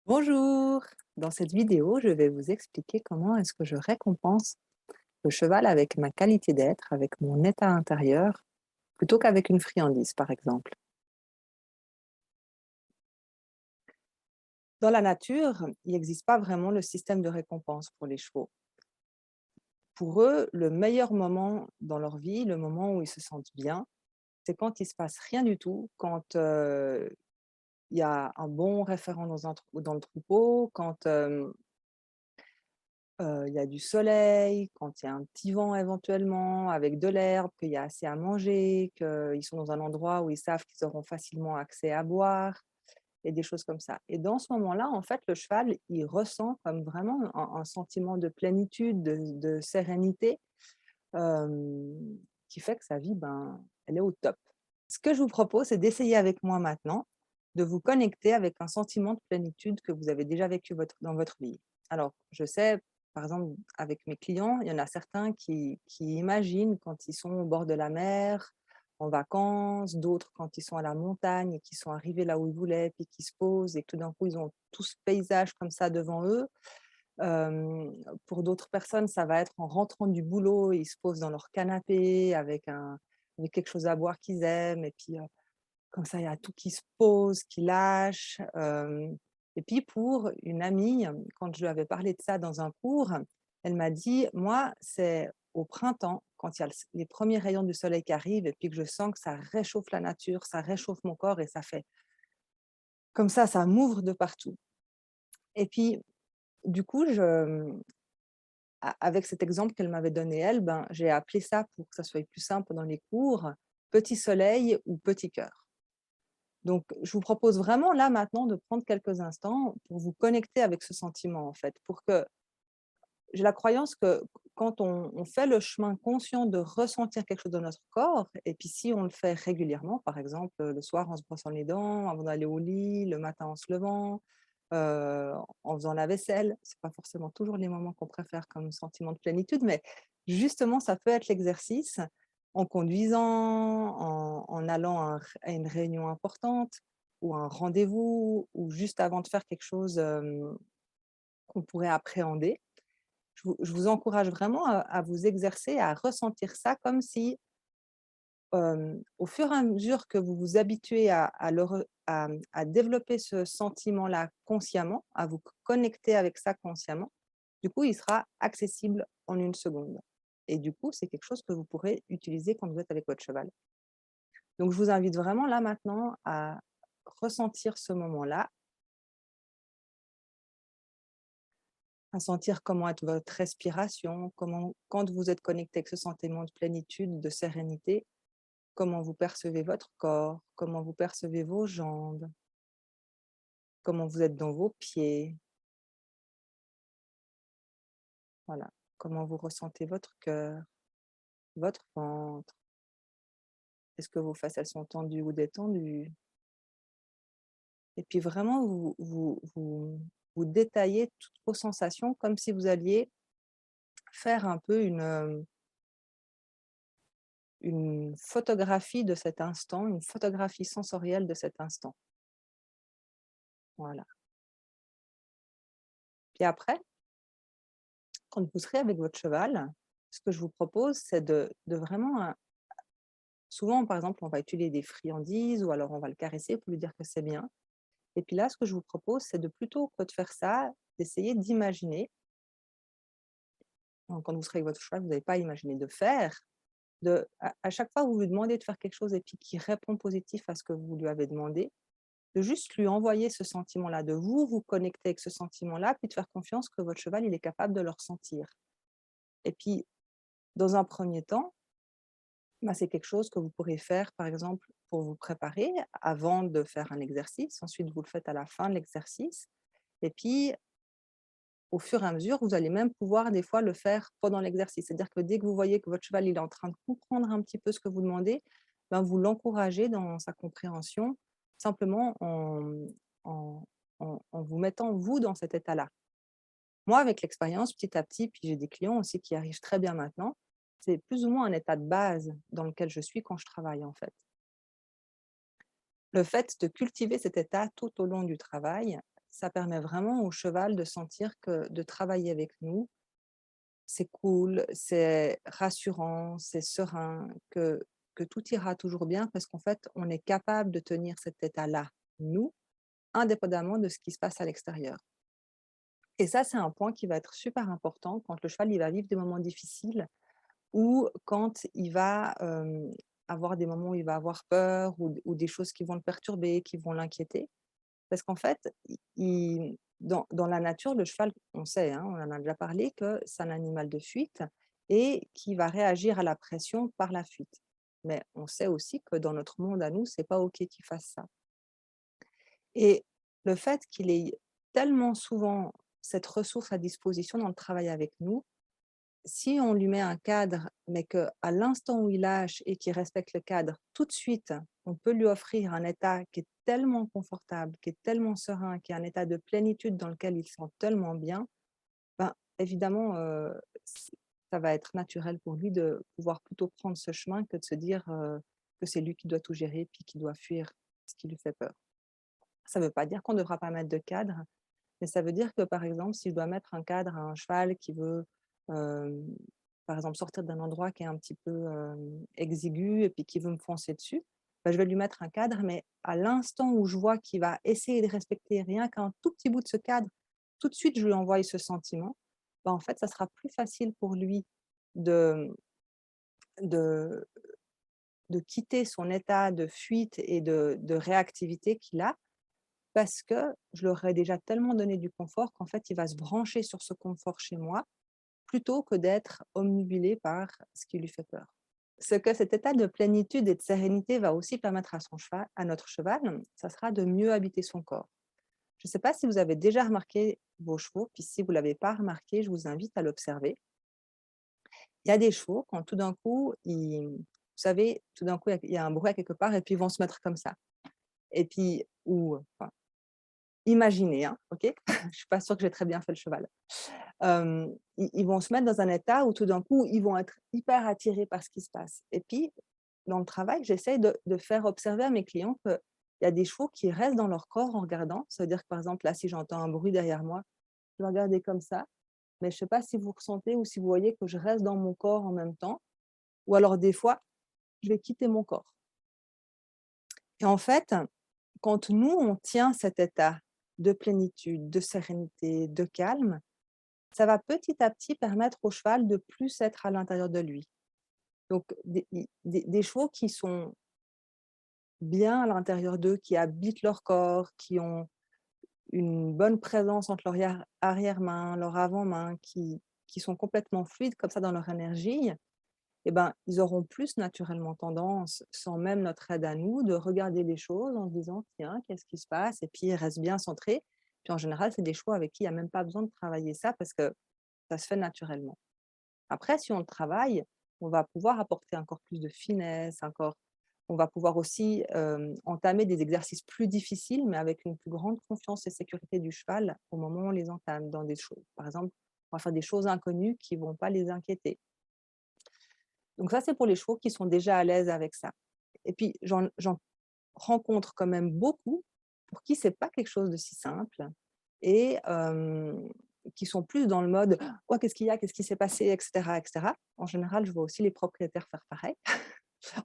Bonjour! Dans cette vidéo, je vais vous expliquer comment est-ce que je récompense le cheval avec ma qualité d'être, avec mon état intérieur, plutôt qu'avec une friandise, par exemple. Dans la nature, il n'existe pas vraiment le système de récompense pour les chevaux. Pour eux, le meilleur moment dans leur vie, le moment où ils se sentent bien, c'est quand il se passe rien du tout, quand il y a un bon référent dans le troupeau, quand il y a du soleil, quand il y a un petit vent éventuellement, avec de l'herbe, qu'il y a assez à manger, qu'ils sont dans un endroit où ils savent qu'ils auront facilement accès à boire et des choses comme ça. Et dans ce moment-là, en fait, le cheval, il ressent comme vraiment un sentiment de plénitude, de sérénité, qui fait que sa vie, ben, elle est au top. Ce que je vous propose, c'est d'essayer avec moi maintenant de vous connecter avec un sentiment de plénitude que vous avez déjà vécu dans votre vie. Alors, je sais, par exemple, avec mes clients, il y en a certains qui imaginent quand ils sont au bord de la mer, en vacances, d'autres quand ils sont à la montagne et qui sont arrivés là où ils voulaient, puis qui se posent et que tout d'un coup, ils ont tout ce paysage comme ça devant eux. Pour d'autres personnes, ça va être en rentrant du boulot, ils se posent dans leur canapé avec quelque chose à boire qu'ils aiment et puis, comme ça, il y a tout qui se pose, qui lâche, et puis pour une amie, quand je lui avais parlé de ça dans un cours, elle m'a dit: «Moi, c'est au printemps, quand il y a les premiers rayons du soleil qui arrivent et puis que je sens que ça réchauffe la nature, ça réchauffe mon corps et ça fait comme ça m'ouvre de partout» et puis, du coup, avec cet exemple qu'elle m'avait donné elle, ben, j'ai appelé ça pour que ça soit plus simple dans les cours, petit soleil ou petit cœur. Donc, je vous propose vraiment là maintenant de prendre quelques instants pour vous connecter avec ce sentiment en fait, pour que j'ai la croyance que quand on fait le chemin conscient de ressentir quelque chose dans notre corps, et puis si on le fait régulièrement, par exemple le soir en se brossant les dents, avant d'aller au lit, le matin en se levant, en faisant la vaisselle, c'est pas forcément toujours les moments qu'on préfère comme sentiment de plénitude, mais justement ça peut être l'exercice en conduisant, en allant à une réunion importante ou à un rendez-vous ou juste avant de faire quelque chose qu'on pourrait appréhender. Je vous encourage vraiment à vous exercer, à ressentir ça comme si, au fur et à mesure que vous vous habituez à développer ce sentiment-là consciemment, à vous connecter avec ça consciemment, du coup, il sera accessible en une seconde et du coup, c'est quelque chose que vous pourrez utiliser quand vous êtes avec votre cheval. Donc je vous invite vraiment là maintenant à ressentir ce moment-là, à sentir comment est votre respiration, comment quand vous êtes connecté avec ce sentiment de plénitude, de sérénité, comment vous percevez votre corps, comment vous percevez vos jambes, comment vous êtes dans vos pieds, voilà. Comment vous ressentez votre cœur, votre ventre. Est-ce que vos fesses, elles sont tendues ou détendues? Et puis vraiment, vous détaillez toutes vos sensations comme si vous alliez faire un peu une photographie de cet instant, une photographie sensorielle de cet instant. Voilà. Puis après, quand vous serez avec votre cheval, ce que je vous propose, c'est de vraiment, souvent, par exemple, on va utiliser des friandises ou alors on va le caresser pour lui dire que c'est bien. Et puis là, ce que je vous propose, c'est de plutôt que de faire ça, d'essayer d'imaginer, quand vous serez avec votre cheval, vous n'allez pas imaginer de faire, à chaque fois que vous lui demandez de faire quelque chose et puis qu'il répond positif à ce que vous lui avez demandé, de juste lui envoyer ce sentiment-là, de vous connecter avec ce sentiment-là, puis de faire confiance que votre cheval, il est capable de le ressentir. Et puis, dans un premier temps, bah, c'est quelque chose que vous pourrez faire, par exemple, pour vous préparer avant de faire un exercice. Ensuite, vous le faites à la fin de l'exercice. Et puis, au fur et à mesure, vous allez même pouvoir des fois le faire pendant l'exercice. C'est-à-dire que dès que vous voyez que votre cheval il est en train de comprendre un petit peu ce que vous demandez, ben, vous l'encouragez dans sa compréhension, simplement en, en vous mettant vous dans cet état-là. Moi, avec l'expérience, petit à petit, puis j'ai des clients aussi qui arrivent très bien maintenant, c'est plus ou moins un état de base dans lequel je suis quand je travaille en fait. Le fait de cultiver cet état tout au long du travail, ça permet vraiment au cheval de sentir que de travailler avec nous, c'est cool, c'est rassurant, c'est serein, que tout ira toujours bien parce qu'en fait, on est capable de tenir cet état-là, nous, indépendamment de ce qui se passe à l'extérieur. Et ça, c'est un point qui va être super important quand le cheval il va vivre des moments difficiles ou quand il va avoir des moments où il va avoir peur ou des choses qui vont le perturber, qui vont l'inquiéter. Parce qu'en fait, dans la nature, le cheval, on sait, hein, on en a déjà parlé, que c'est un animal de fuite et qui va réagir à la pression par la fuite. Mais on sait aussi que dans notre monde à nous, c'est pas OK qu'il fasse ça. Et le fait qu'il ait tellement souvent cette ressource à disposition dans le travail avec nous, si on lui met un cadre, mais qu'à l'instant où il lâche et qu'il respecte le cadre, tout de suite, on peut lui offrir un état qui est tellement confortable, qui est tellement serein, qui est un état de plénitude dans lequel il se sent tellement bien, ben, évidemment, ça va être naturel pour lui de pouvoir plutôt prendre ce chemin que de se dire que c'est lui qui doit tout gérer puis qui doit fuir ce qui lui fait peur. Ça ne veut pas dire qu'on ne devra pas mettre de cadre, mais ça veut dire que, par exemple, si je dois mettre un cadre à un cheval qui veut, hem, par exemple, sortir d'un endroit qui est un petit peu, exigu et puis qui veut me foncer dessus, bah, je vais lui mettre un cadre, mais à l'instant où je vois qu'il va essayer de respecter rien qu'un tout petit bout de ce cadre, tout de suite, je lui envoie ce sentiment. Bah, en fait, ça sera plus facile pour lui de de de quitter son état de fuite et de réactivité qu'il a parce que je leur ai déjà tellement donné du confort qu'en fait, il va se brancher sur ce confort chez moi, plutôt que d'être omnubilé par ce qui lui fait peur. Ce que cet état de plénitude et de sérénité va aussi permettre à notre cheval, ça sera de mieux habiter son corps. Je ne sais pas si vous avez déjà remarqué vos chevaux, puis si vous ne l'avez pas remarqué, je vous invite à l'observer. Il y a des chevaux, quand tout d'un coup, vous savez, tout d'un coup, il y a un bruit à quelque part et puis ils vont se mettre comme ça. Et puis, ou, enfin, imaginez, hein, OK? Je ne suis pas sûre que j'ai très bien fait le cheval. Ils vont se mettre dans un état où tout d'un coup, ils vont être hyper attirés par ce qui se passe. Et puis, dans le travail, j'essaie de faire observer à mes clients qu'il y a des chevaux qui restent dans leur corps en regardant. Ça veut dire que, par exemple, là, si j'entends un bruit derrière moi, je vais regarder comme ça, mais je ne sais pas si vous ressentez ou si vous voyez que je reste dans mon corps en même temps. Ou alors, des fois, je vais quitter mon corps. Et en fait, quand nous, on tient cet état de plénitude, de sérénité, de calme, ça va petit à petit permettre au cheval de plus être à l'intérieur de lui. Donc des chevaux qui sont bien à l'intérieur d'eux, qui habitent leur corps, qui ont une bonne présence entre leur arrière-main, leur avant-main, qui sont complètement fluides comme ça dans leur énergie, eh ben, ils auront plus naturellement tendance, sans même notre aide à nous, de regarder les choses en se disant: «Tiens, qu'est-ce qui se passe?» et puis ils restent bien centrés. Puis en général, c'est des chevaux avec qui il y a même pas besoin de travailler ça parce que ça se fait naturellement. Après, si on le travaille, on va pouvoir apporter encore plus de finesse, on va pouvoir aussi, entamer des exercices plus difficiles, mais avec une plus grande confiance et sécurité du cheval au moment où on les entame dans des choses. Par exemple, on va faire des choses inconnues qui ne vont pas les inquiéter. Donc ça, c'est pour les chevaux qui sont déjà à l'aise avec ça. Et puis j'en rencontre quand même beaucoup pour qui c'est pas quelque chose de si simple et qui sont plus dans le mode: «Quoi? Qu'est-ce qu'il y a? Qu'est-ce qui s'est passé?» et cetera et cetera. En général, je vois aussi les propriétaires faire pareil.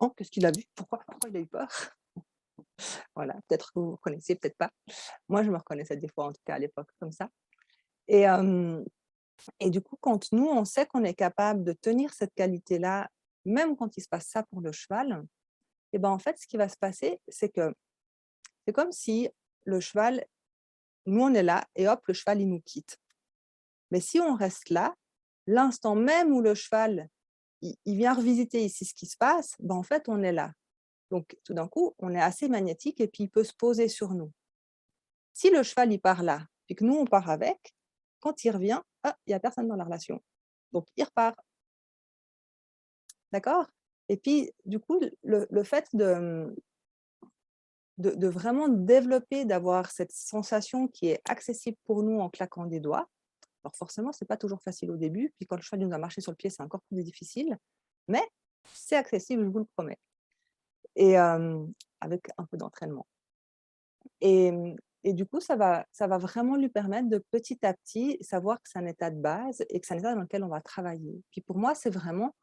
«Oh, qu'est-ce qu'il a vu? Pourquoi il a eu peur?» Voilà, peut-être que vous vous reconnaissez, peut-être pas. Moi, je me reconnaissais des fois, en tout cas à l'époque, comme ça. Et du coup, quand nous, on sait qu'on est capable de tenir cette qualité-là, même quand il se passe ça pour le cheval, et ben, en fait, ce qui va se passer, c'est que c'est comme si le cheval nous, on est là et hop, le cheval, il nous quitte. Mais si on reste là, l'instant même où le cheval, il vient revisiter ici ce qui se passe, ben, en fait, on est là. Donc tout d'un coup, on est assez magnétique et puis il peut se poser sur nous. Si le cheval, il part là, puis que nous, on part avec, quand il revient, ah, il y a personne dans la relation. Donc il repart, d'accord? Et puis du coup, le fait de vraiment développer, d'avoir cette sensation qui est accessible pour nous en claquant des doigts. Alors forcément, c'est pas toujours facile au début, puis quand le cheval nous a marché sur le pied, c'est encore plus difficile, mais c'est accessible, je vous le promets et avec un peu d'entraînement et Et du coup, ça va vraiment lui permettre de petit à petit savoir que c'est un état de base et que c'est un état dans lequel on va travailler. Puis pour moi, c'est vraiment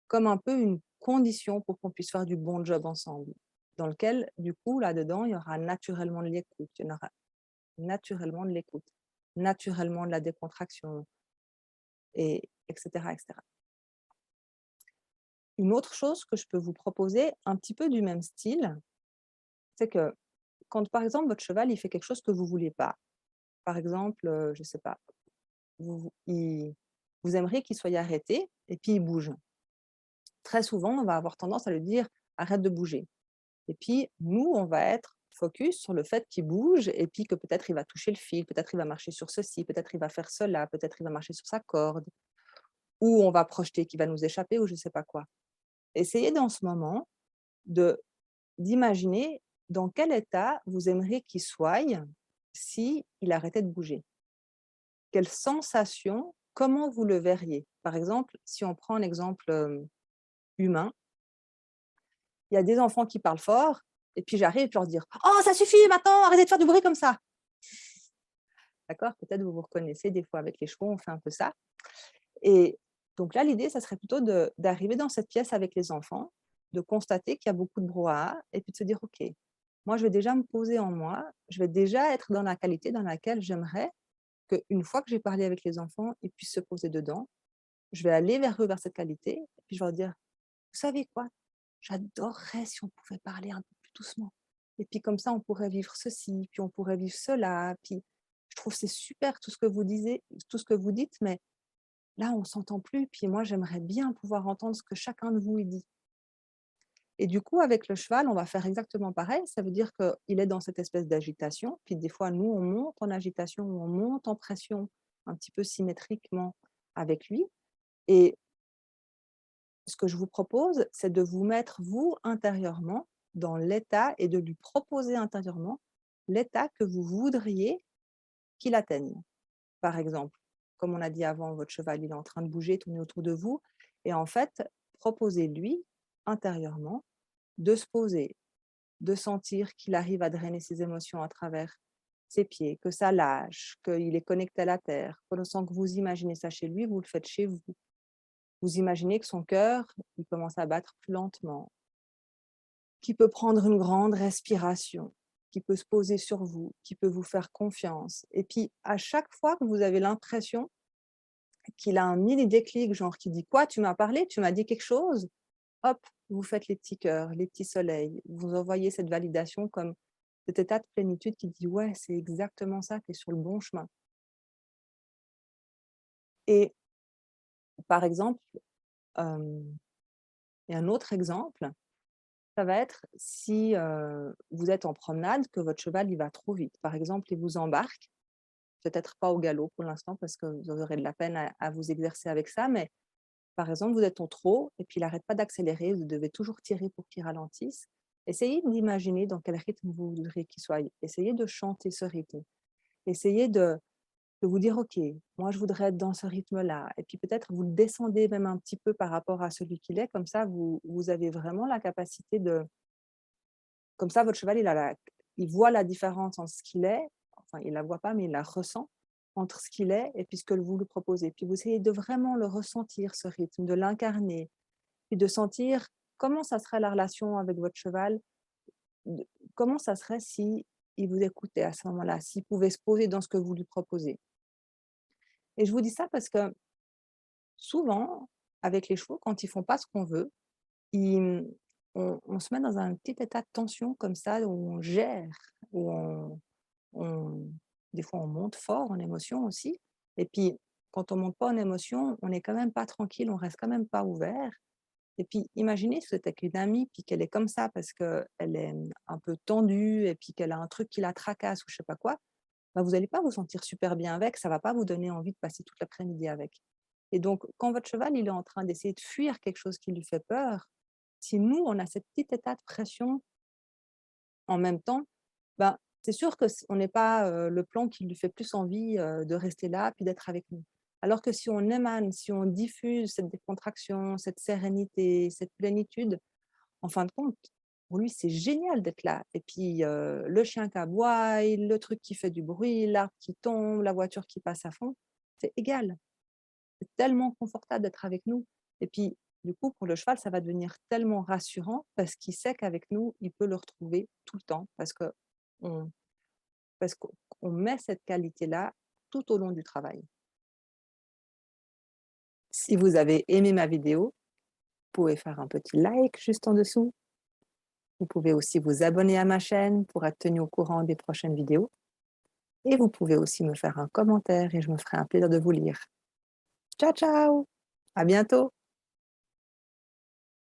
comme un peu une condition pour qu'on puisse faire du bon job ensemble, dans lequel, du coup, là-dedans, il y aura naturellement de l'écoute, il y en aura naturellement de l'écoute, naturellement de la décontraction, et etc., etc. Une autre chose que je peux vous proposer, un petit peu du même style, c'est que quand, par exemple, votre cheval, il fait quelque chose que vous ne voulez pas, par exemple, je ne sais pas, vous aimeriez qu'il soit arrêté et puis il bouge. Très souvent, on va avoir tendance à lui dire: «Arrête de bouger». Et puis nous, on va être focus sur le fait qu'il bouge et puis que peut-être il va toucher le fil, peut-être il va marcher sur ceci, peut-être il va faire cela, peut-être il va marcher sur sa corde, ou on va projeter qu'il va nous échapper ou je ne sais pas quoi. Essayez dans ce moment de d'imaginer dans quel état vous aimeriez qu'il soit si il arrêtait de bouger. Quelle sensation, comment vous le verriez? Par exemple, si on prend un exemple, humain, il y a des enfants qui parlent fort et puis j'arrive et puis leur dire: «Oh ça suffit maintenant, arrêtez de faire du bruit comme ça!» D'accord? Peut-être vous vous reconnaissez des fois avec les chevaux, on fait un peu ça. Et donc là, l'idée, ça serait plutôt d'arriver dans cette pièce avec les enfants, de constater qu'il y a beaucoup de brouhaha et puis de se dire: «OK, moi, je vais déjà me poser en moi, je vais déjà être dans la qualité dans laquelle j'aimerais qu'une fois que j'ai parlé avec les enfants, ils puissent se poser dedans. Je vais aller vers eux, vers cette qualité et puis je vais leur dire: "Vous savez quoi? J'adorerais si on pouvait parler un peu plus doucement et puis comme ça, on pourrait vivre ceci, puis on pourrait vivre cela, puis je trouve c'est super tout ce que vous dites, mais là, on s'entend plus, puis moi, j'aimerais bien pouvoir entendre ce que chacun de vous, il dit." Et du coup, avec le cheval, on va faire exactement pareil. Ça veut dire qu'il est dans cette espèce d'agitation, puis des fois, nous, on monte en agitation ou on monte en pression un petit peu symétriquement avec lui. Et ce que je vous propose, c'est de vous mettre, vous, intérieurement, dans l'état et de lui proposer intérieurement l'état que vous voudriez qu'il atteigne. Par exemple, comme on a dit avant, votre cheval, il est en train de bouger, tourner autour de vous. Et en fait, proposez-lui intérieurement de se poser, de sentir qu'il arrive à drainer ses émotions à travers ses pieds, que ça lâche, qu'il est connecté à la terre. Sans que vous imaginez ça chez lui, vous le faites chez vous. Vous imaginez que son cœur, il commence à battre plus lentement, qu'il peut prendre une grande respiration, qu'il peut se poser sur vous, qu'il peut vous faire confiance. Et puis, à chaque fois que vous avez l'impression qu'il a un mini déclic, genre qui dit: «Quoi? Tu m'as parlé? Tu m'as dit quelque chose?» Hop, vous faites les petits cœurs, les petits soleils. Vous envoyez cette validation comme cet état de plénitude qui dit: «Ouais, c'est exactement ça, tu es sur le bon chemin». Et par exemple, hem, et un autre exemple, ça va être si, vous êtes en promenade, que votre cheval, il va trop vite. Par exemple, il vous embarque, peut-être pas au galop pour l'instant parce que vous aurez de la peine à vous exercer avec ça, mais par exemple, vous êtes en trot et puis il n'arrête pas d'accélérer, vous devez toujours tirer pour qu'il ralentisse. Essayez d'imaginer dans quel rythme vous voudriez qu'il soit. Essayez de chanter ce rythme. Essayez de vous dire: «OK, moi je voudrais être dans ce rythme-là» et puis peut-être vous le descendez même un petit peu par rapport à celui qu'il est, comme ça vous avez vraiment la capacité de comme ça votre cheval il voit la différence entre ce qu'il est, enfin il la voit pas mais il la ressent, entre ce qu'il est et puis ce que vous lui proposez. Puis vous essayez de vraiment le ressentir ce rythme, de l'incarner, puis de sentir comment ça serait la relation avec votre cheval, de comment ça serait si il vous écoutait à ce moment-là, s'il pouvait se poser dans ce que vous lui proposez. Et je vous dis ça parce que souvent, avec les chevaux, quand ils font pas ce qu'on veut, ils, on se met dans un petit état de tension comme ça, où on gère, où on des fois on monte fort en émotion aussi. Et puis, quand on monte pas en émotion, on n'est quand même pas tranquille, on reste quand même pas ouvert. Et puis, imaginez si vous êtes avec une amie, puis qu'elle est comme ça parce qu'elle est un peu tendue et puis qu'elle a un truc qui la tracasse ou je sais pas quoi, bah, vous allez pas vous sentir super bien avec, ça va pas vous donner envie de passer toute l'après-midi avec. Et donc, quand votre cheval, il est en train d'essayer de fuir quelque chose qui lui fait peur, si nous, on a cet petit état de pression en même temps, ben, c'est sûr que on n'est pas le plan qui lui fait plus envie de rester là, puis d'être avec nous. Alors que si on émane, si on diffuse cette décontraction, cette sérénité, cette plénitude, en fin de compte, pour lui, c'est génial d'être là. Et puis, le chien qui aboie, le truc qui fait du bruit, l'arbre qui tombe, la voiture qui passe à fond, c'est égal. C'est tellement confortable d'être avec nous. Et puis, du coup, pour le cheval, ça va devenir tellement rassurant parce qu'il sait qu'avec nous, il peut le retrouver tout le temps on parce qu'on met cette qualité-là tout au long du travail. Si vous avez aimé ma vidéo, vous pouvez faire un petit like juste en dessous. Vous pouvez aussi vous abonner à ma chaîne pour être tenu au courant des prochaines vidéos. Et vous pouvez aussi me faire un commentaire et je me ferai un plaisir de vous lire. Ciao, ciao! À bientôt!